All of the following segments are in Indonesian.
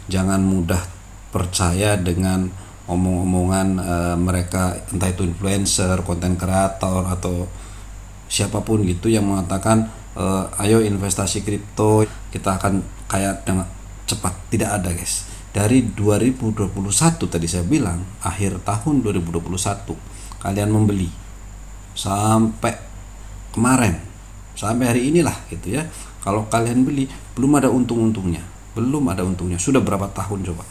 jangan mudah percaya dengan omong-omongan mereka, entah itu influencer, konten kreator atau siapapun gitu yang mengatakan ayo investasi kripto kita akan kaya dengan cepat. Tidak ada guys. Dari 2021 tadi saya bilang akhir tahun 2021 kalian membeli sampai kemarin, sampai hari inilah gitu ya, kalau kalian beli belum ada untung-untungnya, belum ada untungnya. Sudah berapa tahun coba?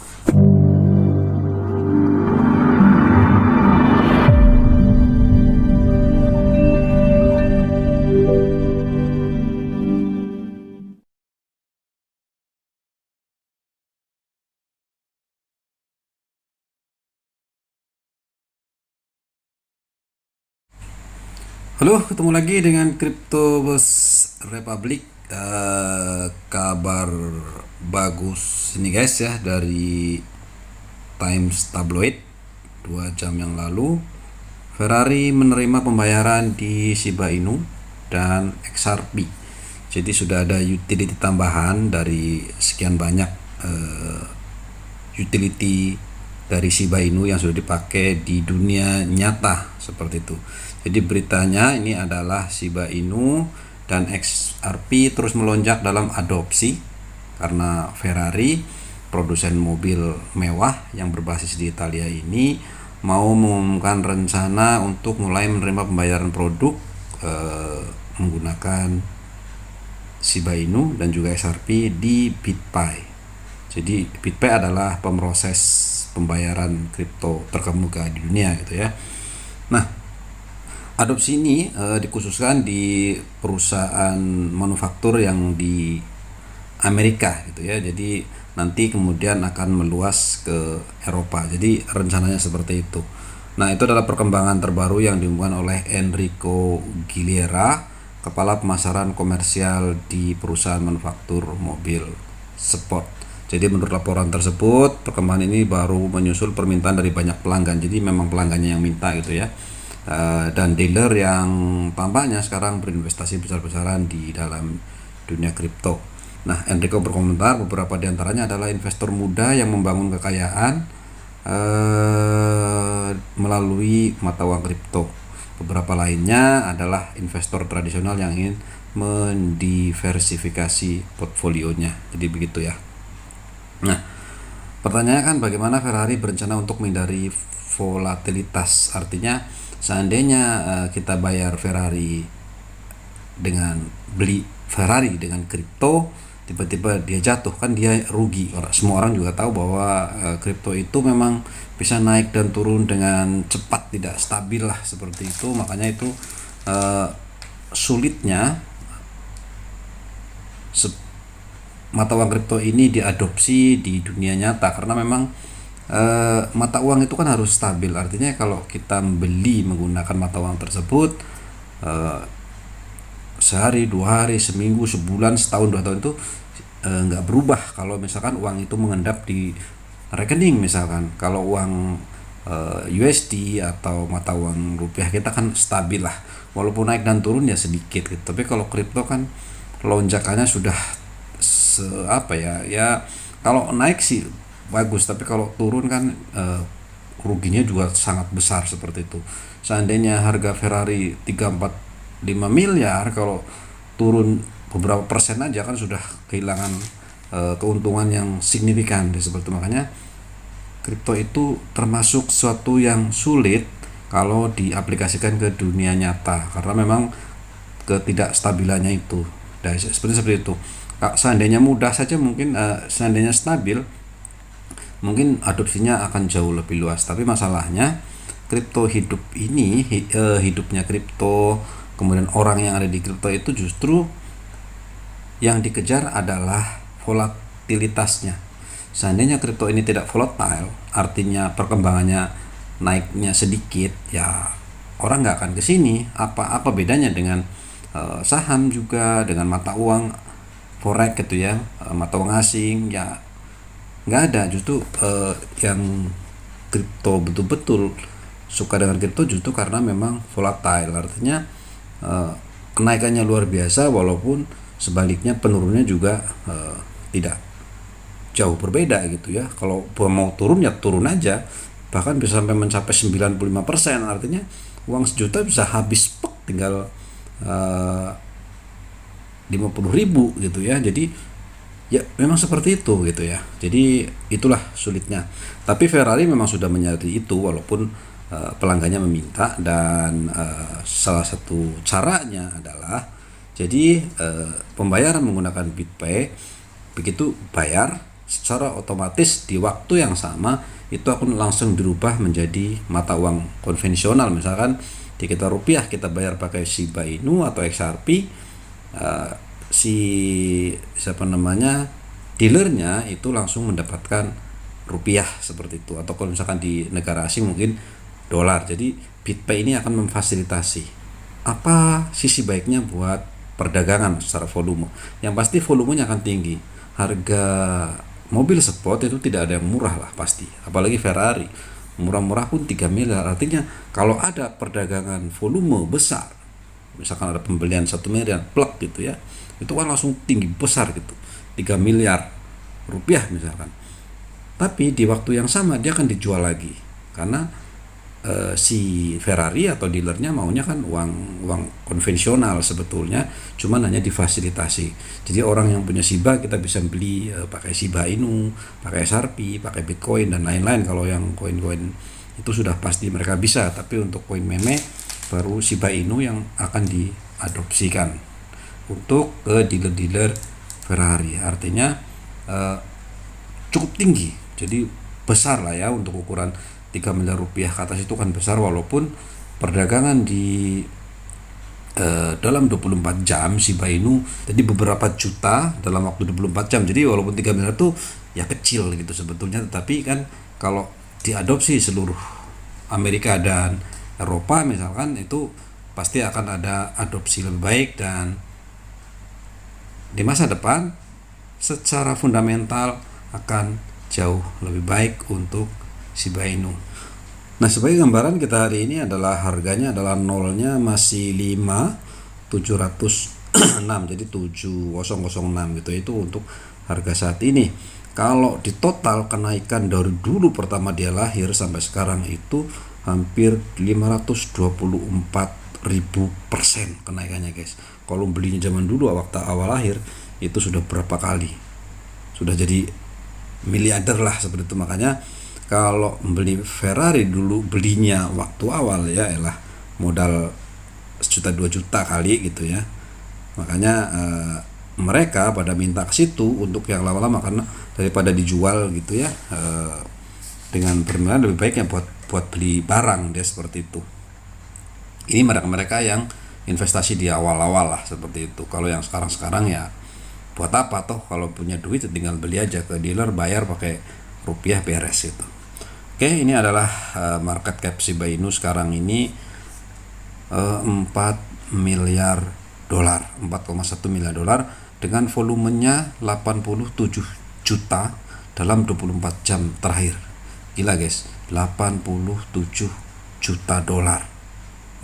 Halo, ketemu lagi dengan Crypto Bus Republic. Kabar bagus ini guys ya, dari Times Tabloid 2 jam yang lalu. Ferrari menerima pembayaran di Shiba Inu dan XRP. Jadi sudah ada utility tambahan dari sekian banyak utility dari Shiba Inu yang sudah dipakai di dunia nyata seperti itu. Jadi beritanya ini adalah Shiba Inu dan XRP terus melonjak dalam adopsi karena Ferrari, produsen mobil mewah yang berbasis di Italia ini, mau mengumumkan rencana untuk mulai menerima pembayaran produk menggunakan Shiba Inu dan juga XRP di BitPay. Jadi BitPay adalah pemroses pembayaran kripto terkemuka di dunia gitu ya. Nah, adopsi ini dikhususkan di perusahaan manufaktur yang di Amerika gitu ya. Jadi nanti kemudian akan meluas ke Eropa. Jadi rencananya seperti itu. Nah, itu adalah perkembangan terbaru yang diumumkan oleh Enrico Gilera, kepala pemasaran komersial di perusahaan manufaktur mobil sport. Jadi menurut laporan tersebut, perkembangan ini baru menyusul permintaan dari banyak pelanggan. Jadi memang pelanggannya yang minta gitu ya. Dan dealer yang tampaknya sekarang berinvestasi besar-besaran di dalam dunia kripto. Nah, Enrico berkomentar beberapa diantaranya adalah investor muda yang membangun kekayaan melalui mata uang kripto. Beberapa lainnya adalah investor tradisional yang ingin mendiversifikasi portfolionya. Jadi begitu ya. Nah, pertanyaannya kan bagaimana Ferrari berencana untuk menghindari volatilitas. Artinya seandainya kita bayar Ferrari dengan beli Ferrari dengan kripto, tiba-tiba dia jatuh, kan dia rugi. Semua orang juga tahu bahwa kripto itu memang bisa naik dan turun dengan cepat, tidak stabil lah seperti itu. Makanya itu sulitnya mata uang kripto ini diadopsi di dunia nyata, karena memang mata uang itu kan harus stabil. Artinya kalau kita beli menggunakan mata uang tersebut sehari, 2 hari, seminggu, sebulan, setahun, 2 tahun itu nggak berubah. Kalau misalkan uang itu mengendap di rekening, misalkan kalau uang USD atau mata uang rupiah kita kan stabil lah, walaupun naik dan turun ya sedikit gitu. Tapi kalau kripto kan lonjakannya sudah apa ya, kalau naik sih bagus, tapi kalau turun kan ruginya juga sangat besar seperti itu. Seandainya harga Ferrari 3, 4, 5 miliar, kalau turun beberapa persen aja kan sudah kehilangan keuntungan yang signifikan seperti itu. Makanya kripto itu termasuk suatu yang sulit kalau diaplikasikan ke dunia nyata, karena memang ketidakstabilannya itu. Seperti itu. Seandainya mudah saja mungkin, seandainya stabil mungkin adopsinya akan jauh lebih luas. Tapi masalahnya kripto hidup ini, hidupnya kripto, kemudian orang yang ada di kripto itu justru yang dikejar adalah volatilitasnya. Seandainya kripto ini tidak volatile, artinya perkembangannya naiknya sedikit, ya orang nggak akan kesini. Apa bedanya dengan saham juga, dengan mata uang forex gitu ya, mata uang asing, ya nggak ada. Justru yang kripto betul-betul suka dengan kripto justru karena memang volatile, artinya kenaikannya luar biasa, walaupun sebaliknya penurunnya juga tidak jauh berbeda gitu ya. Kalau mau turun ya turun aja, bahkan bisa sampai mencapai 95%. Artinya uang sejuta bisa habis tinggal 50.000 gitu ya. Jadi ya memang seperti itu gitu ya. Jadi itulah sulitnya. Tapi Ferrari memang sudah menyadari itu, walaupun pelanggannya meminta. Dan salah satu caranya adalah jadi pembayaran menggunakan BitPay. Begitu bayar, secara otomatis di waktu yang sama itu akan langsung dirubah menjadi mata uang konvensional. Misalkan di kita rupiah, kita bayar pakai Shiba Inu atau XRP, si dealernya itu langsung mendapatkan rupiah seperti itu. Atau kalau misalkan di negara asing mungkin dolar. Jadi BitPay ini akan memfasilitasi. Apa sisi baiknya buat perdagangan secara volume? Yang pasti volumenya akan tinggi. Harga mobil sport itu tidak ada yang murah lah pasti, apalagi Ferrari. Murah-murah pun 3 miliar. Artinya kalau ada perdagangan volume besar, misalkan ada pembelian 1 miliar plug gitu ya, itu kan langsung tinggi besar gitu, 3 miliar rupiah misalkan. Tapi di waktu yang sama dia akan dijual lagi, karena si Ferrari atau dealernya maunya kan uang konvensional sebetulnya, cuman hanya difasilitasi. Jadi orang yang punya Shiba kita bisa beli pakai Shiba Inu, pakai XRP, pakai Bitcoin dan lain-lain. Kalau yang koin-koin itu sudah pasti mereka bisa, tapi untuk koin meme baru Shiba Inu yang akan diadopsikan untuk ke dealer-dealer Ferrari. Artinya cukup tinggi, jadi besar lah ya. Untuk ukuran 3 miliar rupiah ke atas itu kan besar, walaupun perdagangan di dalam 24 jam Shiba Inu jadi beberapa juta dalam waktu 24 jam. Jadi walaupun 3 miliar itu ya kecil gitu sebetulnya, tetapi kan kalau diadopsi seluruh Amerika dan Eropa misalkan, itu pasti akan ada adopsi lebih baik. Dan di masa depan secara fundamental akan jauh lebih baik untuk Shiba Inu. Nah, sebagai gambaran kita hari ini adalah harganya adalah nolnya masih 5.706, jadi 7.006 gitu. Itu untuk harga saat ini. Kalau di total kenaikan dari dulu pertama dia lahir sampai sekarang itu hampir 524.000% kenaikannya guys. Kalau belinya zaman dulu waktu awal lahir itu sudah berapa kali, sudah jadi miliarder lah seperti itu. Makanya kalau beli Ferrari dulu belinya waktu awal ya elah modal 1 juta 2 juta kali gitu ya. Makanya mereka pada minta ke situ untuk yang lama-lama, karena daripada dijual gitu ya dengan permintaan lebih baiknya buat beli barang dia seperti itu. Ini mereka yang investasi di awal-awal lah seperti itu. Kalau yang sekarang ya buat apa toh, kalau punya duit tinggal beli aja ke dealer, bayar pakai rupiah, beres itu. Oke, ini adalah market cap Shiba Inu sekarang ini 4 miliar dolar, 4,1 miliar dolar dengan volumenya 87 juta dalam 24 jam terakhir. Gila guys, 87 juta dolar.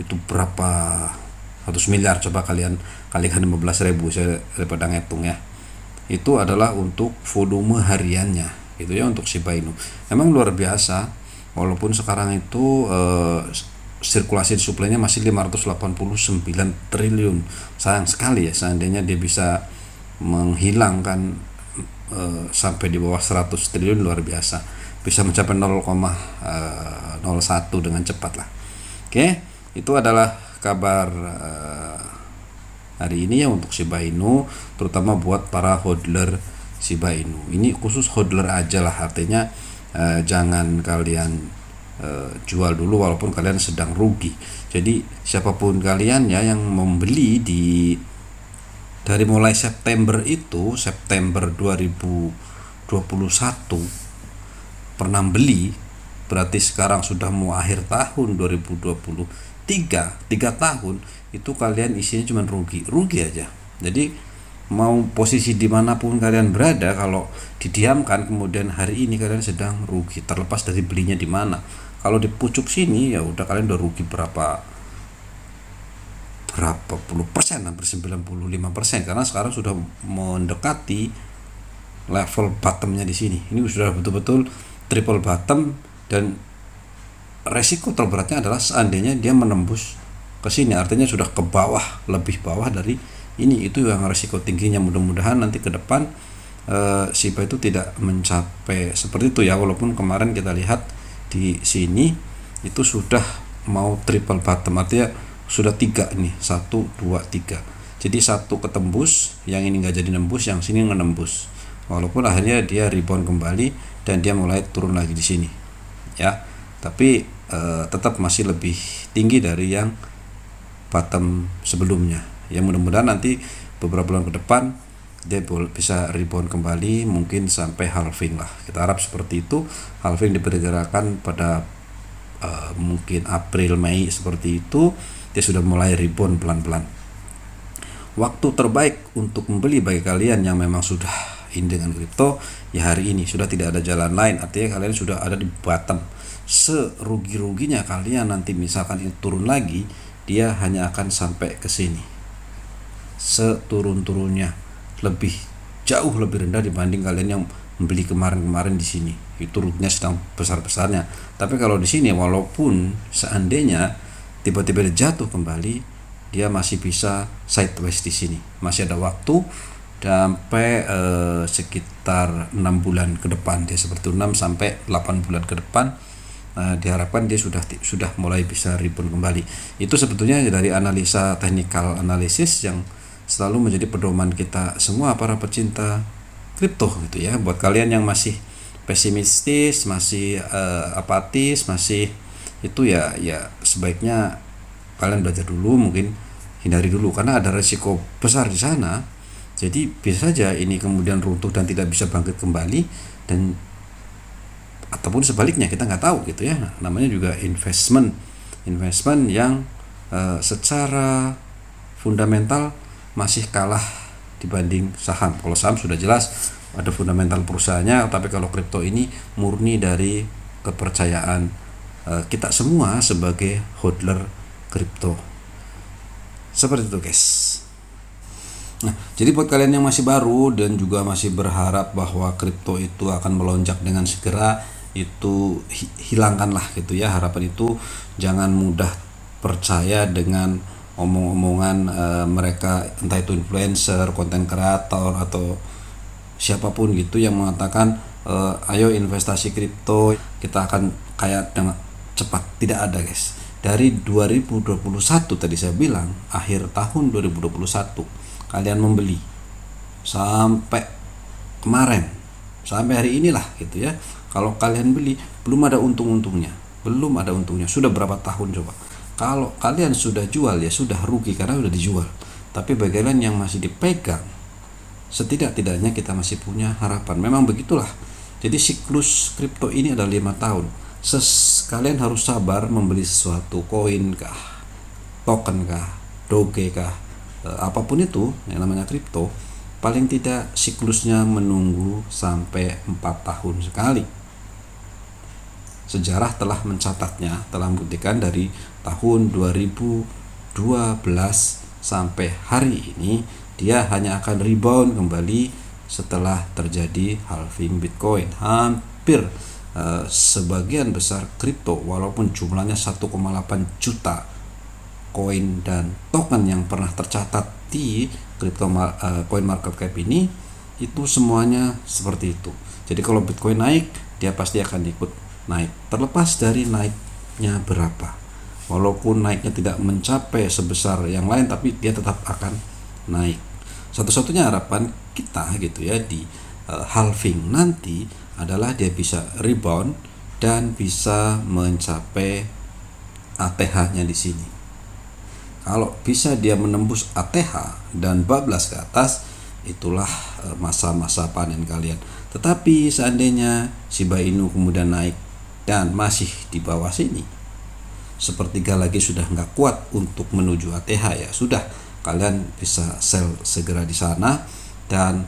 Itu berapa 100 miliar, coba kalian kalikan 15.000 saya daripada ngitung ya. Itu adalah untuk volume hariannya gitu ya untuk Shiba Inu. Memang luar biasa, walaupun sekarang itu sirkulasi suplainya masih 589 triliun. Sayang sekali ya, seandainya dia bisa menghilangkan sampai di bawah 100 triliun, luar biasa. Bisa mencapai 0,01 dengan cepat lah. Oke, itu adalah kabar hari ini ya untuk Shiba Inu, terutama buat para hodler Shiba Inu. Ini khusus hodler aja lah, artinya jangan kalian jual dulu walaupun kalian sedang rugi. Jadi siapapun kalian ya yang membeli dari mulai September 2021 pernah beli, berarti sekarang sudah mau akhir tahun 2023, 3 tahun itu kalian isinya cuma rugi aja. Jadi mau posisi dimanapun kalian berada, kalau didiamkan kemudian hari ini kalian sedang rugi, terlepas dari belinya di mana. Kalau di pucuk sini ya udah kalian udah rugi berapa puluh persen, hampir 95%, karena sekarang sudah mendekati level bottomnya di sini. Ini sudah betul-betul triple bottom, dan resiko terberatnya adalah seandainya dia menembus ke sini, artinya sudah ke bawah, lebih bawah dari ini. Itu yang resiko tingginya. Mudah-mudahan nanti ke depan Shiba itu tidak mencapai seperti itu ya, walaupun kemarin kita lihat di sini itu sudah mau triple bottom, artinya sudah 3 nih, 1 2 3. Jadi satu ketembus, yang ini nggak jadi nembus, yang sini ngenembus, walaupun akhirnya dia rebound kembali dan dia mulai turun lagi di sini ya, tapi tetap masih lebih tinggi dari yang bottom sebelumnya ya. Mudah-mudahan nanti beberapa bulan ke depan dia bisa rebound kembali, mungkin sampai halving lah, kita harap seperti itu. Halving diperkirakan pada mungkin April Mei seperti itu, dia sudah mulai rebound pelan-pelan. Waktu terbaik untuk membeli bagi kalian yang memang sudah in dengan kripto ya hari ini, sudah tidak ada jalan lain, artinya kalian sudah ada di bottom. Serugi-ruginya kalian nanti misalkan ini turun lagi, dia hanya akan sampai ke sini. Seturun-turunnya jauh lebih rendah dibanding kalian yang membeli kemarin-kemarin di sini. Itu ruginya sedang besar-besarnya. Tapi kalau di sini walaupun seandainya tiba-tiba dia jatuh kembali, dia masih bisa sideways di sini. Masih ada waktu sampai sekitar 6 bulan ke depan, dia seperti 6 sampai 8 bulan ke depan. Diharapkan dia sudah mulai bisa rebound kembali. Itu sebetulnya dari analisa technical analysis yang selalu menjadi pedoman kita semua para pecinta kripto gitu ya. Buat kalian yang masih pesimistis, masih apatis, masih itu ya sebaiknya kalian belajar dulu, mungkin hindari dulu karena ada resiko besar di sana. Jadi bisa saja ini kemudian runtuh dan tidak bisa bangkit kembali, dan ataupun sebaliknya, kita nggak tahu gitu ya. Namanya juga investment yang secara fundamental masih kalah dibanding saham. Kalau saham sudah jelas ada fundamental perusahaannya, tapi kalau kripto ini murni dari kepercayaan kita semua sebagai hodler kripto. Seperti itu guys. Nah, jadi buat kalian yang masih baru dan juga masih berharap bahwa kripto itu akan melonjak dengan segera, itu hilangkanlah gitu ya harapan itu. Jangan mudah percaya dengan omong-omongan mereka, entah itu influencer, konten kreator atau siapapun gitu yang mengatakan ayo investasi kripto kita akan kaya dengan cepat. Tidak ada guys. Dari 2021 tadi saya bilang, akhir tahun 2021 kalian membeli sampai kemarin, sampai hari inilah gitu ya. Kalau kalian beli belum ada untung-untungnya, sudah berapa tahun coba. Kalau kalian sudah jual ya sudah rugi karena sudah dijual. Tapi bagi kalian yang masih dipegang, setidak-tidaknya kita masih punya harapan. Memang begitulah. Jadi siklus kripto ini adalah 5 tahun. Kalian harus sabar membeli sesuatu, koin kah, token kah, doge kah, apapun itu yang namanya kripto, paling tidak siklusnya menunggu sampai 4 tahun sekali. Sejarah telah mencatatnya, telah membuktikan dari tahun 2012 sampai hari ini dia hanya akan rebound kembali setelah terjadi halving Bitcoin. Hampir sebagian besar kripto, walaupun jumlahnya 1,8 juta koin dan token yang pernah tercatat di crypto coin market cap ini, itu semuanya seperti itu. Jadi kalau Bitcoin naik, dia pasti akan ikut naik, terlepas dari naiknya berapa. Walaupun naiknya tidak mencapai sebesar yang lain, tapi dia tetap akan naik. Satu-satunya harapan kita gitu ya di halving nanti adalah dia bisa rebound dan bisa mencapai ATH-nya di sini. Kalau bisa dia menembus ATH dan bablas ke atas, itulah masa-masa panen kalian. Tetapi seandainya Shiba Inu kemudian naik dan masih di bawah sini, sepertiga lagi sudah nggak kuat untuk menuju ATH ya sudah, kalian bisa sell segera di sana dan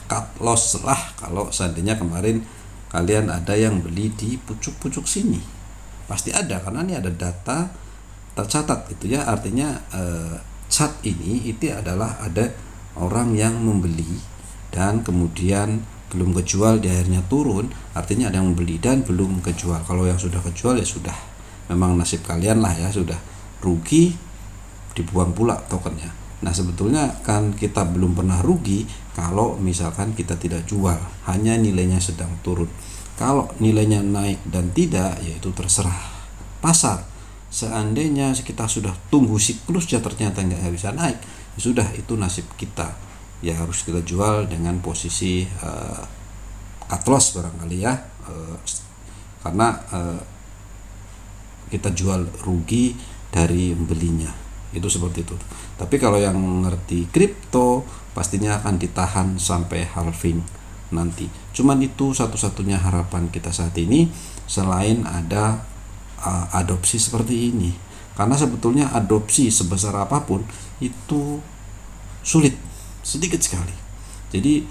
cut loss lah kalau seandainya kemarin kalian ada yang beli di pucuk-pucuk sini. Pasti ada karena ini ada data tercatat gitu ya. Artinya chart ini itu adalah ada orang yang membeli dan kemudian belum kejual di akhirnya turun, artinya ada yang beli dan belum kejual. Kalau yang sudah kejual ya sudah, memang nasib kalian lah ya, sudah rugi, dibuang pula tokennya. Nah sebetulnya kan kita belum pernah rugi kalau misalkan kita tidak jual, hanya nilainya sedang turun. Kalau nilainya naik dan tidak, yaitu terserah pasar. Seandainya kita sudah tunggu siklusnya ternyata nggak bisa naik, ya sudah, itu nasib kita. Ya harus kita jual dengan posisi cut loss barangkali ya, karena kita jual rugi dari belinya, itu seperti itu. Tapi kalau yang ngerti kripto pastinya akan ditahan sampai halving nanti. Cuman itu satu-satunya harapan kita saat ini, selain ada adopsi seperti ini. Karena sebetulnya adopsi sebesar apapun itu sulit, sedikit sekali. Jadi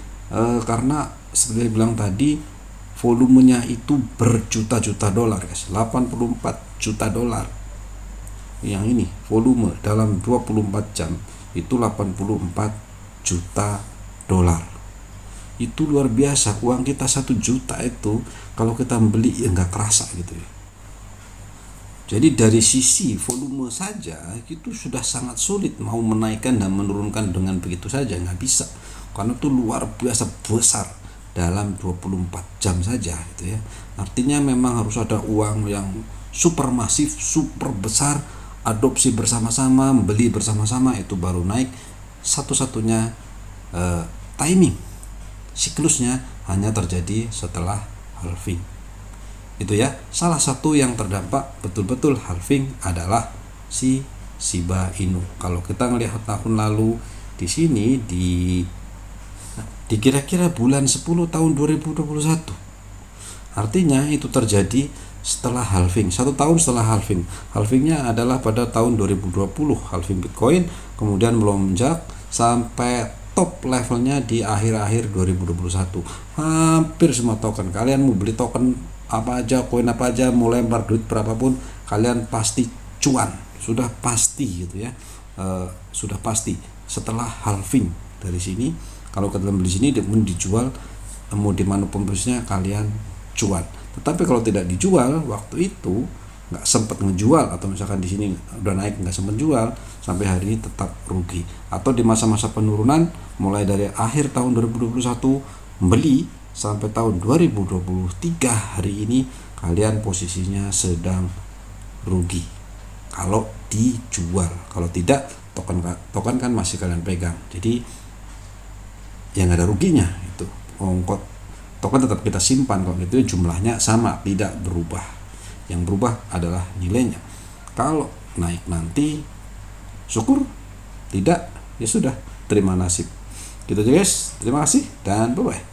karena seperti bilang tadi, volumenya itu berjuta-juta dolar guys, 84 juta dolar. Yang ini volume dalam 24 jam itu 84 juta dolar. Itu luar biasa. Uang kita 1 juta itu kalau kita beli ya nggak kerasa gitu ya. Jadi dari sisi volume saja itu sudah sangat sulit mau menaikkan dan menurunkan dengan begitu saja, nggak bisa, karena itu luar biasa besar dalam 24 jam saja gitu ya. Artinya memang harus ada uang yang super masif, super besar, adopsi bersama-sama, beli bersama-sama, itu baru naik. Satu-satunya timing siklusnya hanya terjadi setelah halving. Itu ya, salah satu yang terdampak betul-betul halving adalah si Shiba Inu. Kalau kita melihat tahun lalu di sini di kira-kira bulan 10 tahun 2021, artinya itu terjadi setelah halving, 1 tahun setelah halving. Halvingnya adalah pada tahun 2020, halving Bitcoin, kemudian melonjak sampai top levelnya di akhir-akhir 2021. Hampir semua token, kalian mau beli token apa aja, koin apa aja, mau lempar duit berapapun, kalian pasti cuan, sudah pasti gitu ya. Sudah pasti setelah halving dari sini, kalau kalian beli sini kemudian dijual, mau dimanapun posisinya kalian cuan. Tetapi kalau tidak dijual waktu itu, nggak sempat ngejual, atau misalkan di sini udah naik nggak sempat jual, sampai hari ini tetap rugi. Atau di masa-masa penurunan mulai dari akhir tahun 2021 beli sampai tahun 2023 hari ini, kalian posisinya sedang rugi kalau dijual. Kalau tidak, token kan masih kalian pegang, jadi yang ada ruginya itu ongkot token tetap kita simpan kok, gitu jumlahnya sama, tidak berubah. Yang berubah adalah nilainya. Kalau naik nanti syukur, tidak ya sudah, terima nasib. Gitu aja guys, terima kasih dan bye bye.